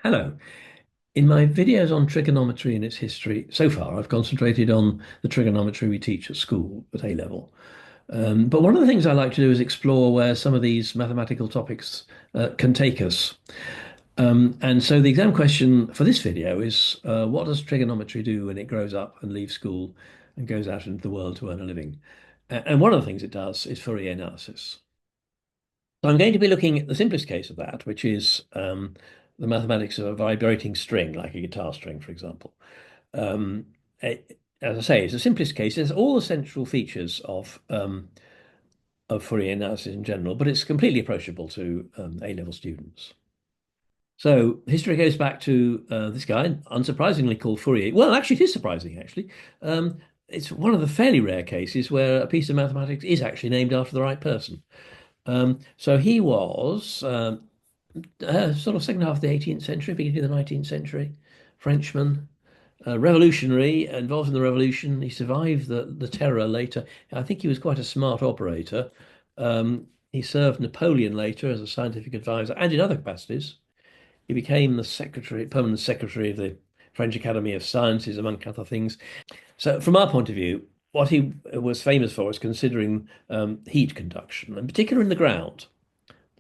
Hello. In my videos on trigonometry and its history, so far I've concentrated on the trigonometry we teach at school at A level. But one of the things I like to do is explore where some of these mathematical topics can take us. And so the exam question for this video is, what does trigonometry do when it grows up and leaves school and goes out into the world to earn a living? And one of the things it does is Fourier analysis. So I'm going to be looking at the simplest case of that, which is the mathematics of a vibrating string, like a guitar string, for example. Um, as I say, it's the simplest case. It's all the central features of Fourier analysis in general, but it's completely approachable to A-level students. So history goes back to this guy, unsurprisingly called Fourier. Well, actually, it is surprising, actually. Um, it's one of the fairly rare cases where a piece of mathematics is actually named after the right person. So he was sort of second half of the 18th century, beginning of the 19th century, Frenchman, revolutionary, involved in the revolution. He survived the terror later. I think he was quite a smart operator. He served Napoleon later as a scientific advisor and in other capacities. He became the secretary, permanent secretary of the French Academy of Sciences, among other things. So, from our point of view, what he was famous for is considering heat conduction, in particular in the ground.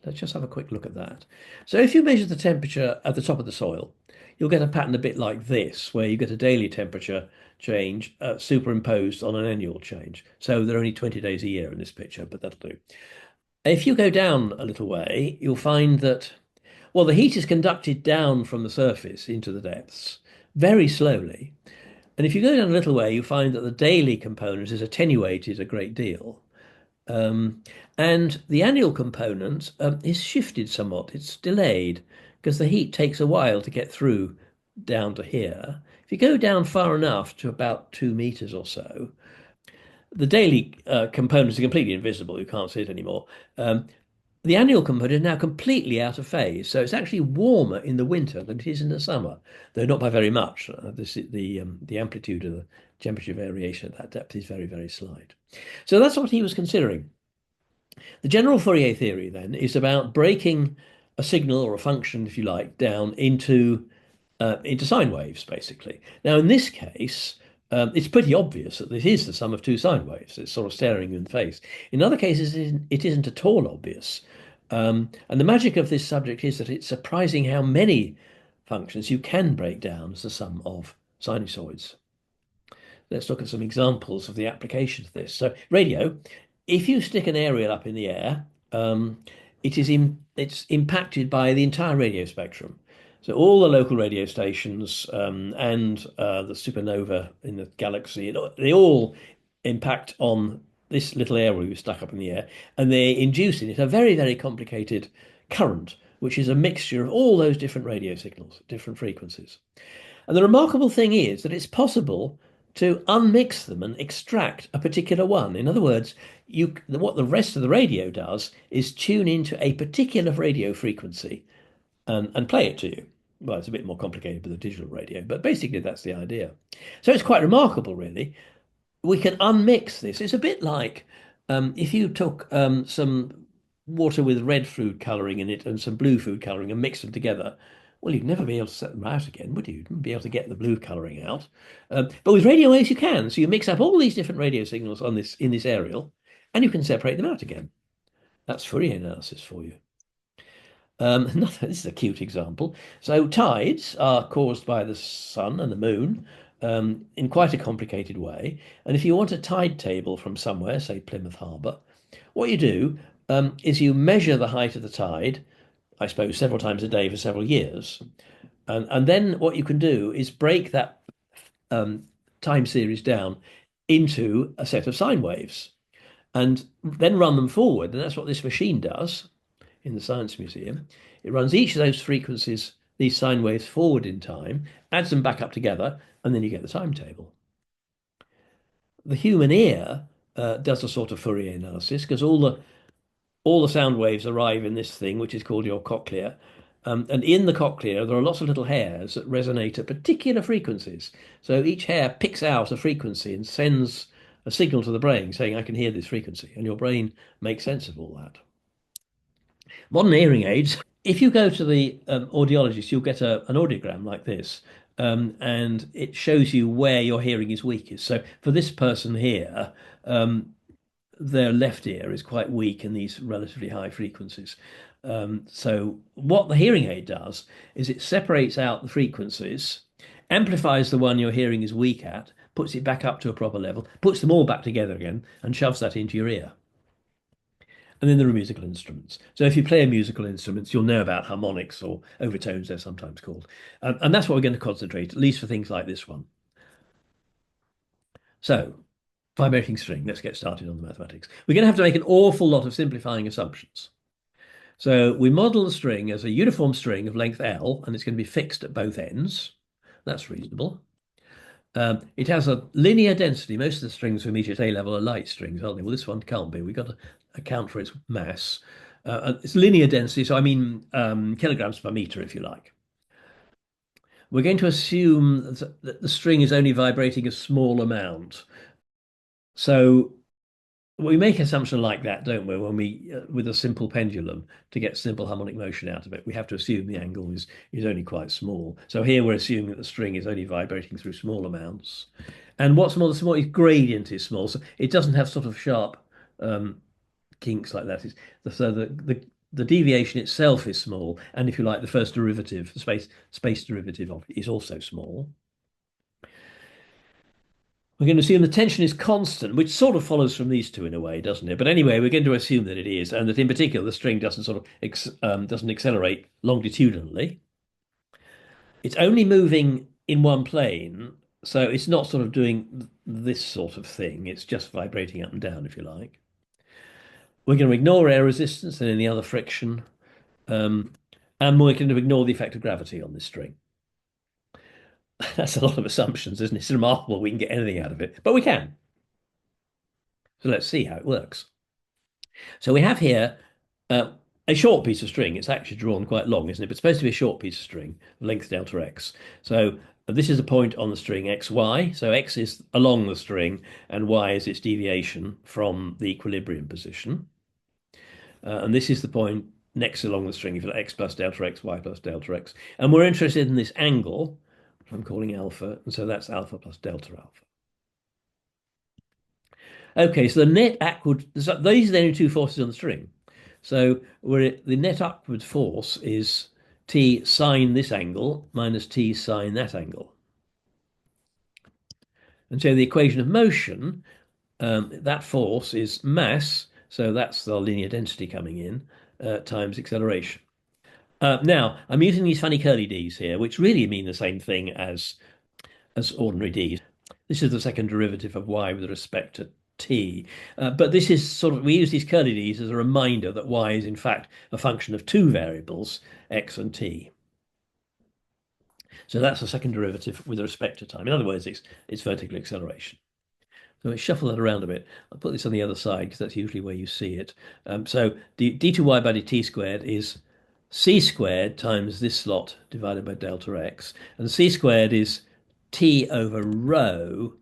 Let's just have a quick look at that. So if you measure the temperature at the top of the soil, you'll get a pattern a bit like this, where you get a daily temperature change superimposed on an annual change. So there are only 20 days a year in this picture, but that'll do. If you go down a little way, you'll find that, well, the heat is conducted down from the surface into the depths very slowly. And if you go down a little way, you find that the daily component is attenuated a great deal. Um, and the annual component is shifted somewhat. It's delayed because the heat takes a while to get through down to here. If you go down far enough to about 2 meters or so, the daily components are completely invisible. You can't see it anymore. The annual component is now completely out of phase, so it's actually warmer in the winter than it is in the summer, though not by very much. The amplitude of the temperature variation at that depth is very, very slight. So that's what he was considering. The general Fourier theory then is about breaking a signal or a function, if you like, down into sine waves, basically. Now, in this case, it's pretty obvious that this is the sum of two sine waves. It's sort of staring you in the face. In other cases, it isn't at all obvious. And the magic of this subject is that it's surprising how many functions you can break down as the sum of sinusoids. Let's look at some examples of the application of this. So radio, if you stick an aerial up in the air, it's impacted by the entire radio spectrum. So all the local radio stations and the supernova in the galaxy, they all impact on this little aerial we stuck up in the air, and they induce in it a very, very complicated current, which is a mixture of all those different radio signals, different frequencies. And the remarkable thing is that it's possible to unmix them and extract a particular one. In other words, what the rest of the radio does is tune into a particular radio frequency and play it to you. Well, it's a bit more complicated with a digital radio, but basically that's the idea. So it's quite remarkable, really. We can unmix this. It's a bit like if you took some water with red food colouring in it and some blue food colouring and mixed them together. Well, you'd never be able to set them out again, would you? You'd be able to get the blue colouring out. But with radio waves, you can. So you mix up all these different radio signals on this in this aerial, and you can separate them out again. That's Fourier analysis for you. This is a cute example. So tides are caused by the sun and the moon in quite a complicated way. And if you want a tide table from somewhere, say Plymouth Harbour, what you do is you measure the height of the tide, I suppose, several times a day for several years. And then what you can do is break that time series down into a set of sine waves and then run them forward. And that's what this machine does in the Science Museum. It runs each of those frequencies, these sine waves, forward in time, adds them back up together, and then you get the timetable. The human ear does a sort of Fourier analysis because all the sound waves arrive in this thing, which is called your cochlea. And in the cochlea, there are lots of little hairs that resonate at particular frequencies. So each hair picks out a frequency and sends a signal to the brain saying, I can hear this frequency. And your brain makes sense of all that. Modern hearing aids if you go to the audiologist, you'll get an audiogram like this, and it shows you where your hearing is weakest. So for this person here, um, their left ear is quite weak in these relatively high frequencies. So what the hearing aid does is it separates out the frequencies, amplifies the one your hearing is weak at, puts it back up to a proper level, puts them all back together again, and shoves that into your ear. And then there are musical instruments. So if you play a musical instruments, you'll know about harmonics or overtones, they're sometimes called. And that's what we're going to concentrate, at least for things like this one. So, vibrating string, let's get started on the mathematics. We're going to have to make an awful lot of simplifying assumptions. So we model the string as a uniform string of length L, and it's going to be fixed at both ends. That's reasonable. It has a linear density. Most of the strings we meet at A level are light strings, aren't they? Well, this one can't be. We've got to account for its mass. It's linear density, so I mean kilograms per meter, if you like. We're going to assume that the string is only vibrating a small amount. So we make an assumption like that, don't we? When we, with a simple pendulum, to get simple harmonic motion out of it, we have to assume the angle is only quite small. So here we're assuming that the string is only vibrating through small amounts. And what's more, the small gradient is small, so it doesn't have sort of sharp um, kinks like that. So the deviation itself is small, and if you like, the first derivative, the space derivative of it is also small. We're going to assume the tension is constant, which sort of follows from these two in a way, doesn't it? But anyway, we're going to assume that it is, and that in particular the string doesn't sort of doesn't accelerate longitudinally. It's only moving in one plane, so it's not sort of doing this sort of thing. It's just vibrating up and down, if you like. We're going to ignore air resistance and any other friction, um, and we're going to ignore the effect of gravity on this string. That's a lot of assumptions, isn't it? It's remarkable we can get anything out of it, but we can. So let's see how it works. So we have here uh, a short piece of string. It's actually drawn quite long, isn't it? But it's supposed to be a short piece of string, length delta x. So this is a point on the string x, y. So x is along the string, and y is its deviation from the equilibrium position. And this is the point next along the string, if you like, x plus delta x, y plus delta x. And we're interested in this angle, which I'm calling alpha, and so that's alpha plus delta alpha. Okay, so the net upward, these are the only two forces on the string. So the net upward force is T sine this angle minus T sine that angle. And so the equation of motion, that force is mass, so that's the linear density coming in, times acceleration. Now, I'm using these funny curly Ds here, which really mean the same thing as ordinary Ds. This is the second derivative of y with respect to t. But this is sort of, we use these curly Ds as a reminder that y is in fact a function of two variables, x and t. So that's the second derivative with respect to time. In other words, it's vertical acceleration. So let's shuffle that around a bit. I'll put this on the other side because that's usually where you see it. So d2y by dt squared is c squared times this slot divided by delta x. And c squared is t over rho.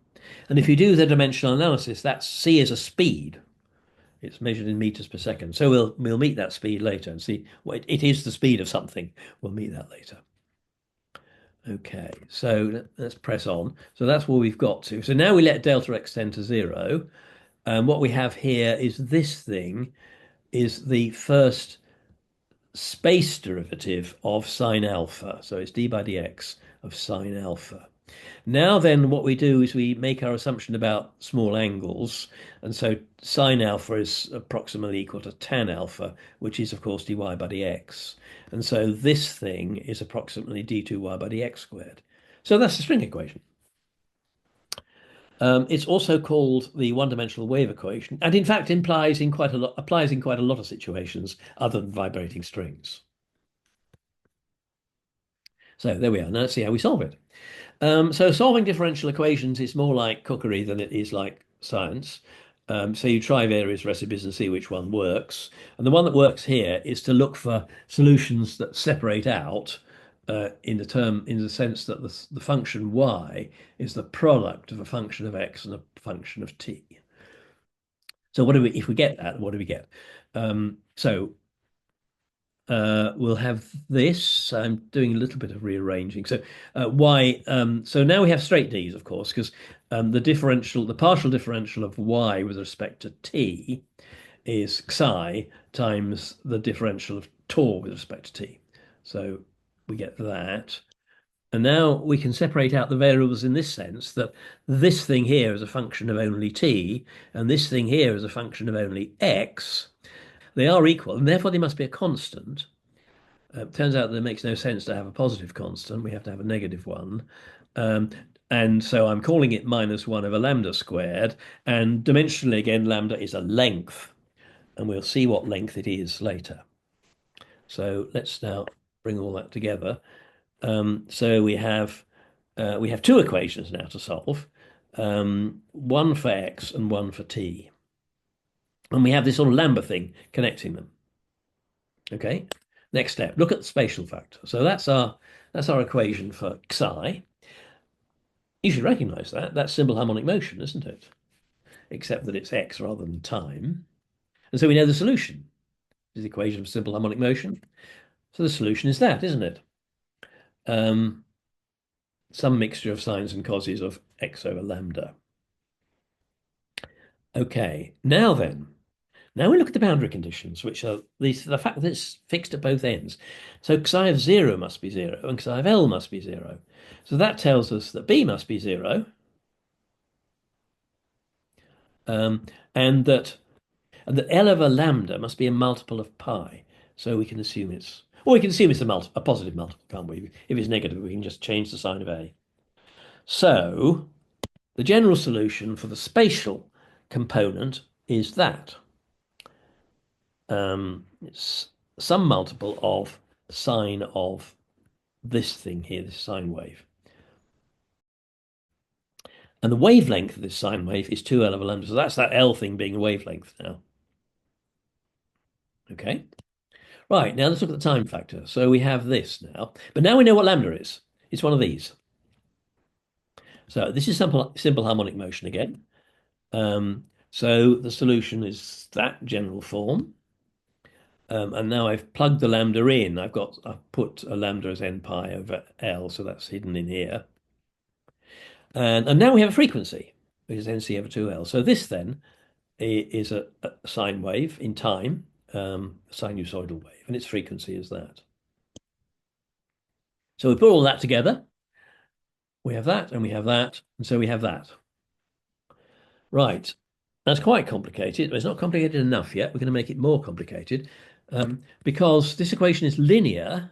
And if you do the dimensional analysis, that's c is a speed. It's measured in meters per second. So we'll meet that speed later and see what it is the speed of something. We'll meet that later. Okay, so let's press on. So that's where we've got to. So now we let delta x tend to 0. And what we have here is this thing is the first space derivative of sine alpha. So it's d by dx of sine alpha. Now then, what we do is we make our assumption about small angles. And so sine alpha is approximately equal to tan alpha, which is, of course, dy by dx. And so this thing is approximately d2y by dx squared. So that's the string equation. It's also called the one-dimensional wave equation, and in fact applies in quite a lot of situations other than vibrating strings. So there we are. Now let's see how we solve it. So solving differential equations is more like cookery than it is like science. So you try various recipes and see which one works. And the one that works here is to look for solutions that separate out in the sense that the function y is the product of a function of x and a function of t. So if we get that, what do we get? So we'll have this. I'm doing a little bit of rearranging. So y. So now we have straight d's, of course, because the partial differential of y with respect to t is psi times the differential of tau with respect to t. So we get that. And now we can separate out the variables in this sense that this thing here is a function of only t, and this thing here is a function of only x. They are equal, and therefore they must be a constant. It turns out that it makes no sense to have a positive constant. We have to have a negative one. Um, and so I'm calling it minus 1 over lambda squared. And dimensionally, again, lambda is a length. And we'll see what length it is later. So let's now bring all that together. So we have two equations now to solve, one for x and one for t. And we have this sort of lambda thing connecting them. Okay. Next step, look at the spatial factor. So that's our equation for psi. You should recognize that. That's simple harmonic motion, isn't it? Except that it's x rather than time. And so we know the solution is the equation of simple harmonic motion. So the solution is that, isn't it? Some mixture of sines and coses of x over lambda. Okay, now then, now we look at the boundary conditions, which are the fact that it's fixed at both ends. So psi of 0 must be 0 and psi of L must be 0. So that tells us that B must be 0 and that L over lambda must be a multiple of pi. So we can assume it's a positive multiple, can't we? If it's negative, we can just change the sign of A. So the general solution for the spatial component is that. It's some multiple of sine of this thing here, this sine wave. And the wavelength of this sine wave is 2L over lambda. So that's that L thing being a wavelength now. Okay. Right, now let's look at the time factor. So we have this now. But now we know what lambda is. It's one of these. So this is simple harmonic motion again. So the solution is that general form. And now I've plugged the lambda in. I've put a lambda as n pi over L, so that's hidden in here. And now we have a frequency, which is nc over 2L. So this then is a sine wave in time, sinusoidal wave, and its frequency is that. So we put all that together. We have that, and we have that, and so we have that. Right. That's quite complicated, but it's not complicated enough yet. We're going to make it more complicated because this equation is linear.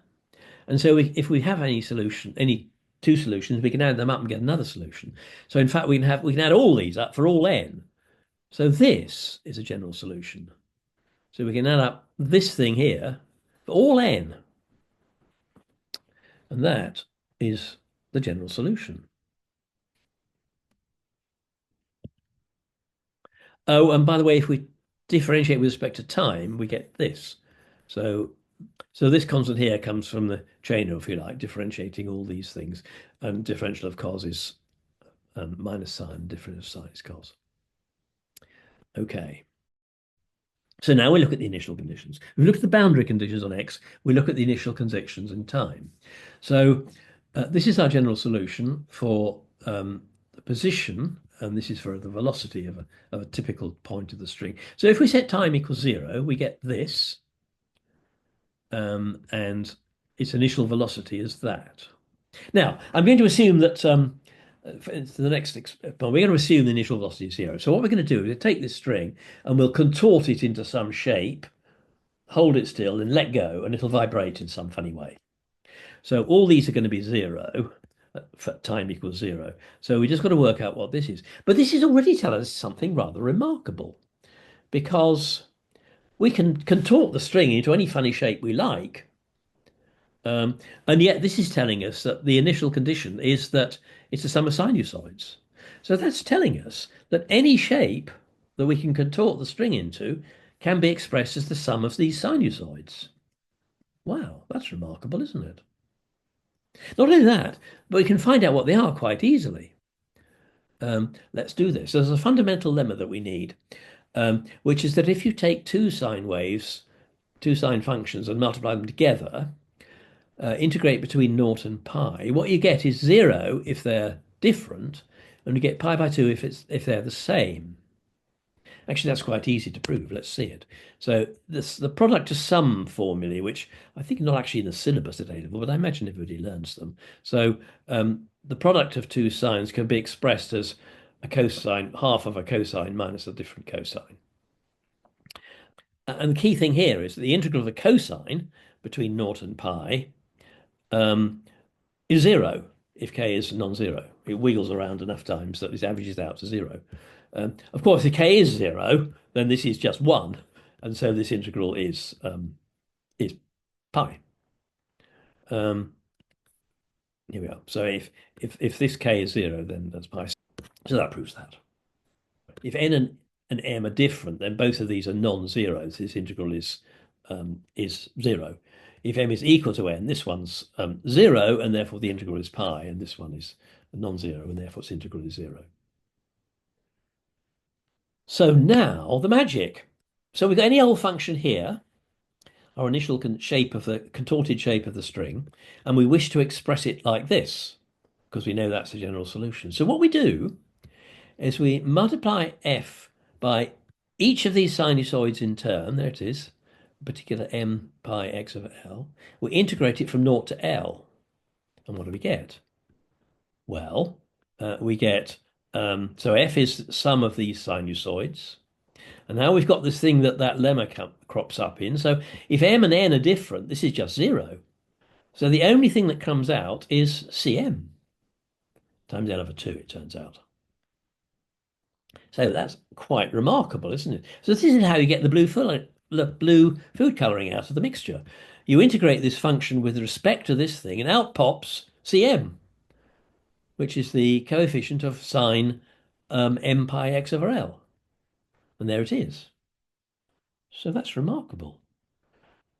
And so if we have any two solutions, we can add them up and get another solution. So in fact, we can add all these up for all n. So this is a general solution. So we can add up this thing here for all n. And that is the general solution. Oh, and by the way, if we differentiate with respect to time, we get this. So this constant here comes from the chain, if you like, differentiating all these things. And differential of cos is minus sine, differential of sine is cos. Okay. So now we look at the initial conditions. We look at the boundary conditions on X. We look at the initial conditions in time. So this is our general solution for the position, and this is for the velocity of a typical point of the string. So if we set time equals 0, we get this, and its initial velocity is that. Now, I'm going to assume that for the next we're going to assume the initial velocity is 0. So what we're going to do is take this string and we'll contort it into some shape, hold it still, and let go, and it'll vibrate in some funny way. So all these are going to be 0 for time equals 0. So we just got to work out what this is. But this is already telling us something rather remarkable, because we can contort the string into any funny shape we like. And yet this is telling us that the initial condition is that it's a sum of sinusoids. So that's telling us that any shape that we can contort the string into can be expressed as the sum of these sinusoids. Wow, that's remarkable, isn't it? Not only that, but we can find out what they are quite easily. Let's do this. There's a fundamental lemma that we need, which is that if you take two sine waves two sine functions and multiply them together, integrate between naught and pi, what you get is 0 if they're different, and you get pi by 2 if they're the same. Actually, that's quite easy to prove. Let's see it. So the product to sum formulae, which I think not actually in the syllabus at A-level, but I imagine everybody learns them. So the product of two sines can be expressed as a cosine, half of a cosine minus a different cosine. And the key thing here is that the integral of the cosine between naught and pi um, is 0 if k is non-zero. It wiggles around enough times that it averages out to 0. Of course, if k is 0, then this is just 1, and so this integral is pi. Um, Here we are. So if this k is 0, then that's pi. So that proves that. If n and m are different, then both of these are non-zeros. This integral is 0. If m is equal to n, this one's 0, and therefore the integral is pi, and this one is non-zero, and therefore its integral is 0. So now the magic. So we've got any old function here, our initial shape of the contorted shape of the string, and we wish to express it like this, because we know that's the general solution. So what we do is we multiply f by each of these sinusoids in turn. There it is, particular m pi x over L. We integrate it from naught to L. And what do we get? Well, we get, so f is the sum of these sinusoids. And now we've got this thing that lemma crops up in. So if m and n are different, this is just 0. So the only thing that comes out is Cm times n over 2, it turns out. So that's quite remarkable, isn't it? So this is how you get the blue food coloring out of the mixture. You integrate this function with respect to this thing, and out pops Cm, which is the coefficient of sine m pi x over L. And there it is. So that's remarkable.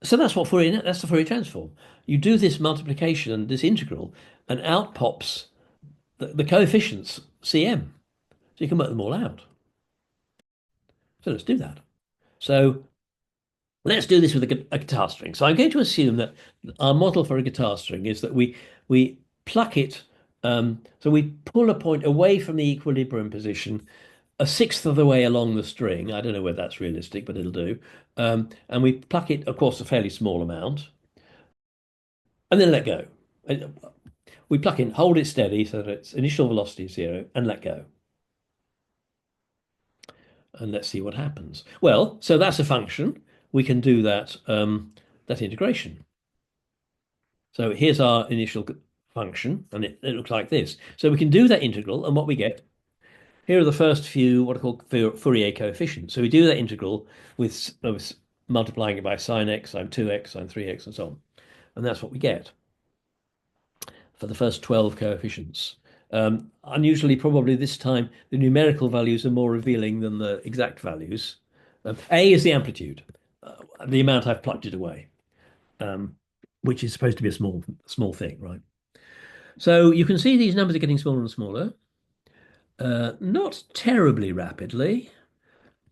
So that's that's the Fourier transform. You do this multiplication, this integral, and out pops the coefficients Cm. So you can work them all out. So let's do that. So let's do this with a guitar string. So I'm going to assume that our model for a guitar string is that we pluck it, so we pull a point away from the equilibrium position a sixth of the way along the string. I don't know whether that's realistic, but it'll do. And we pluck it, of course, a fairly small amount, and then let go. We pluck in, hold it steady so that its initial velocity is 0, and let go. And let's see what happens. Well, so that's a function. We can do that integration. So here's our initial function, and it looks like this. So we can do that integral, and what we get, here are the first few what are called Fourier coefficients. So we do that integral with multiplying it by sine x, sine 2x, sine 3x, and so on. And that's what we get for the first 12 coefficients. Unusually, probably this time, the numerical values are more revealing than the exact values. A is the amplitude, the amount I've plucked it away, which is supposed to be a small thing, right? So you can see these numbers are getting smaller and smaller, not terribly rapidly.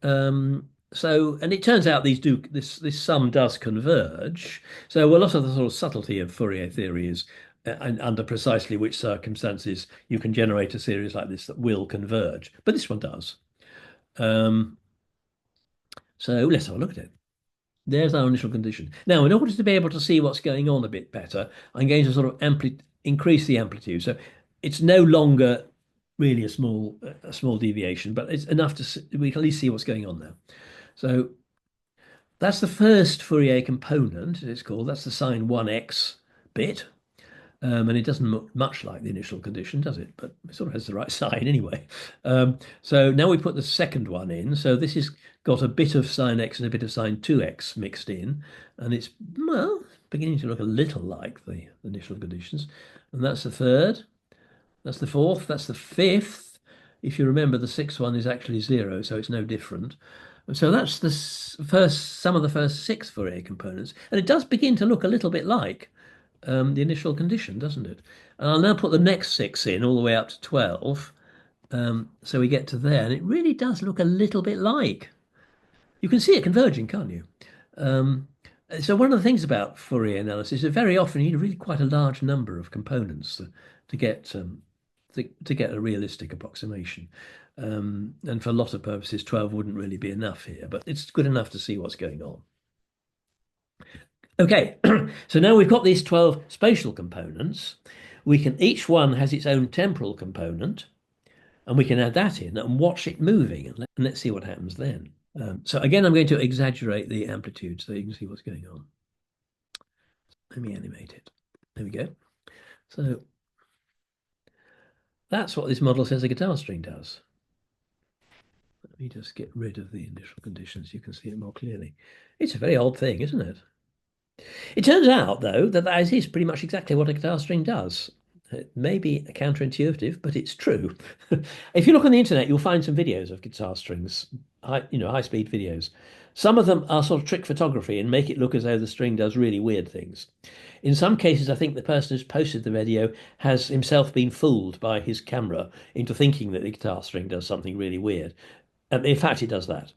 And it turns out this sum does converge. So a lot of the sort of subtlety of Fourier theory is and under precisely which circumstances you can generate a series like this that will converge. But this one does. So let's have a look at it. There's our initial condition. Now, in order to be able to see what's going on a bit better, I'm going to sort of increase the amplitude. So it's no longer really a small deviation, but it's enough we can at least see what's going on now. So that's the first Fourier component, it's called. That's the sine 1x bit. And it doesn't look much like the initial condition, does it? But it sort of has the right sign anyway. So now we put the second one in. So this has got a bit of sine x and a bit of sine 2x mixed in. And it's, well, beginning to look a little like the initial conditions. And that's the third. That's the fourth. That's the fifth. If you remember, the sixth one is actually 0, so it's no different. So that's the some of the first 6 Fourier components. And it does begin to look a little bit like the initial condition, doesn't it? And I'll now put the next 6 in all the way up to 12. So we get to there, and it really does look a little bit like. You can see it converging, can't you? So one of the things about Fourier analysis is very often you need really quite a large number of components to get to get a realistic approximation. And for a lot of purposes, 12 wouldn't really be enough here, but it's good enough to see what's going on. Okay, so now we've got these 12 spatial components. Each one has its own temporal component, and we can add that in and watch it moving, and let's see what happens then. So again, I'm going to exaggerate the amplitude so you can see what's going on. Let me animate it. There we go. So that's what this model says a guitar string does. Let me just get rid of the initial conditions so you can see it more clearly. It's a very odd thing, isn't it? It turns out, though, that is pretty much exactly what a guitar string does. It may be counterintuitive, but it's true. If you look on the internet, you'll find some videos of guitar strings, high-speed videos. Some of them are sort of trick photography and make it look as though the string does really weird things. In some cases, I think the person who's posted the video has himself been fooled by his camera into thinking that the guitar string does something really weird. And in fact, it does that.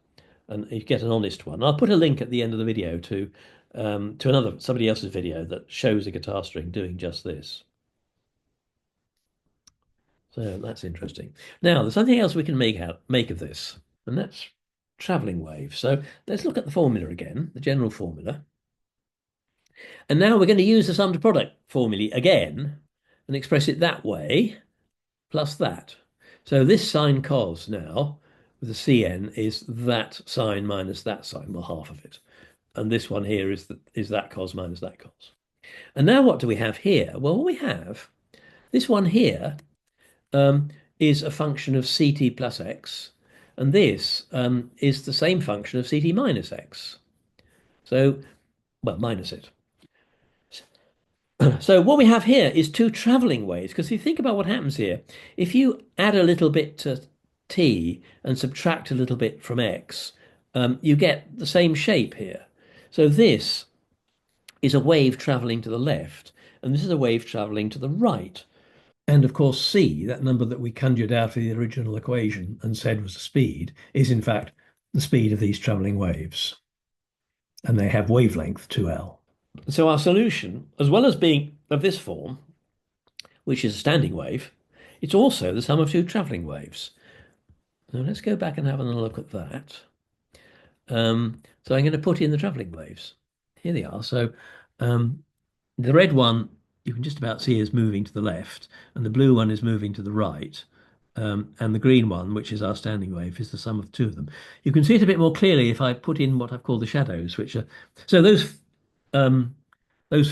And you get an honest one. I'll put a link at the end of the video to somebody else's video that shows a guitar string doing just this. So that's interesting. Now, there's something else we can make of this, and that's traveling waves. So let's look at the formula again, the general formula. And now we're going to use the sum to product formulae again and express it that way, plus that. So this sine cos now, with the Cn, is that sine minus that sine, well, half of it. And this one here is that cos minus that cos. And now what do we have here? Well, what we have, this one here is a function of ct plus x, and this is the same function of ct minus x. So, well, minus it. So what we have here is two traveling waves, because if you think about what happens here, if you add a little bit to t and subtract a little bit from x, you get the same shape here. So this is a wave traveling to the left, and this is a wave traveling to the right. And of course, c, that number that we conjured out of the original equation and said was the speed, is in fact the speed of these traveling waves. And they have wavelength 2L. So our solution, as well as being of this form, which is a standing wave, it's also the sum of two traveling waves. Now let's go back and have a look at that. So I'm going to put in the traveling waves. Here they are. So the red one you can just about see is moving to the left, and the blue one is moving to the right. And the green one, which is our standing wave, is the sum of two of them. You can see it a bit more clearly if I put in what I've called the shadows, which are so those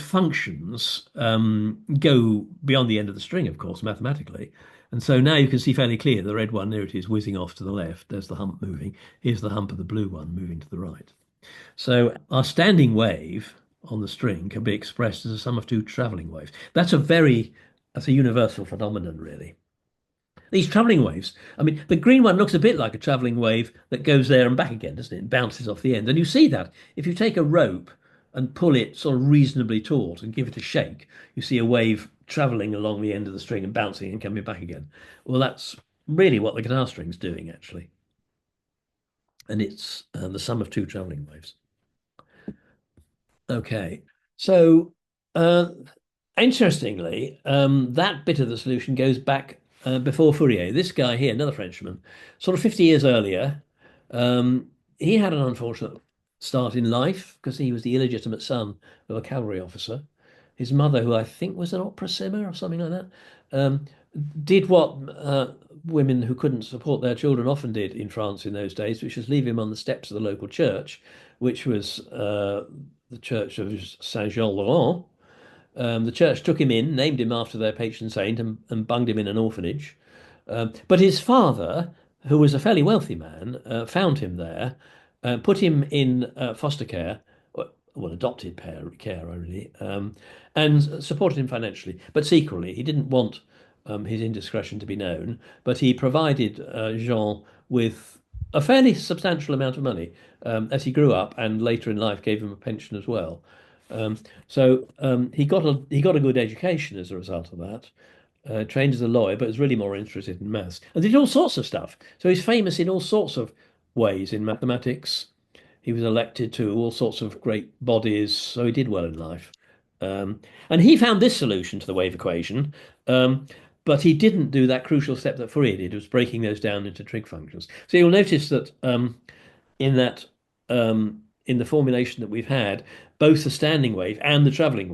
functions go beyond the end of the string, of course, mathematically. And so now you can see fairly clear the red one, there it is, whizzing off to the left. There's the hump moving. Here's the hump of the blue one moving to the right. So our standing wave on the string can be expressed as a sum of two traveling waves. That's a universal phenomenon, really. These traveling waves, I mean, the green one looks a bit like a traveling wave that goes there and back again, doesn't it? It bounces off the end. And you see that if you take a rope and pull it sort of reasonably taut and give it a shake, you see a wave traveling along the end of the string and bouncing and coming back again. Well, that's really what the guitar string's doing, actually. And it's the sum of two traveling waves. Okay, so interestingly, that bit of the solution goes back before Fourier. This guy here, another Frenchman, sort of 50 years earlier, he had an unfortunate start in life because he was the illegitimate son of a cavalry officer. His mother, who I think was an opera singer or something like that, did what women who couldn't support their children often did in France in those days, which was leave him on the steps of the local church, which was the church of Saint-Jean-Laurent. The church took him in, named him after their patron saint, and bunged him in an orphanage. But his father, who was a fairly wealthy man, found him there, put him in foster care, well, adopted care, really, and supported him financially, but secretly. He didn't want his indiscretion to be known, but he provided Jean with a fairly substantial amount of money as he grew up, and later in life gave him a pension as well. So he got a good education as a result of that. Trained as a lawyer, but was really more interested in maths and did all sorts of stuff. So he's famous in all sorts of ways in mathematics, He was elected to all sorts of great bodies, so he did well in life. And he found this solution to the wave equation, um, but he didn't do that crucial step that Fourier did, was breaking those down into trig functions. So you'll notice that in that in the formulation that we've had, both the standing wave and the traveling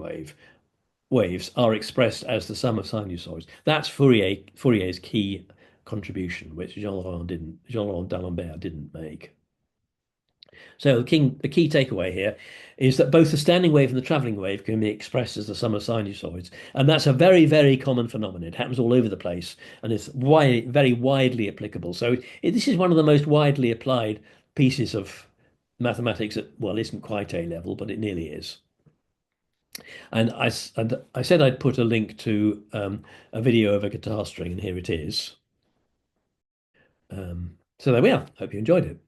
waves are expressed as the sum of sinusoids. That's Fourier's key contribution, which Jean-Laurent d'Alembert didn't make. So the key takeaway here is that both the standing wave and the traveling wave can be expressed as the sum of sinusoids, and that's a very, very common phenomenon. It happens all over the place, and it's very widely applicable. So this is one of the most widely applied pieces of mathematics that, well, isn't quite A level, but it nearly is. And I said I'd put a link to a video of a guitar string, and here it is. So there we are. Hope you enjoyed it.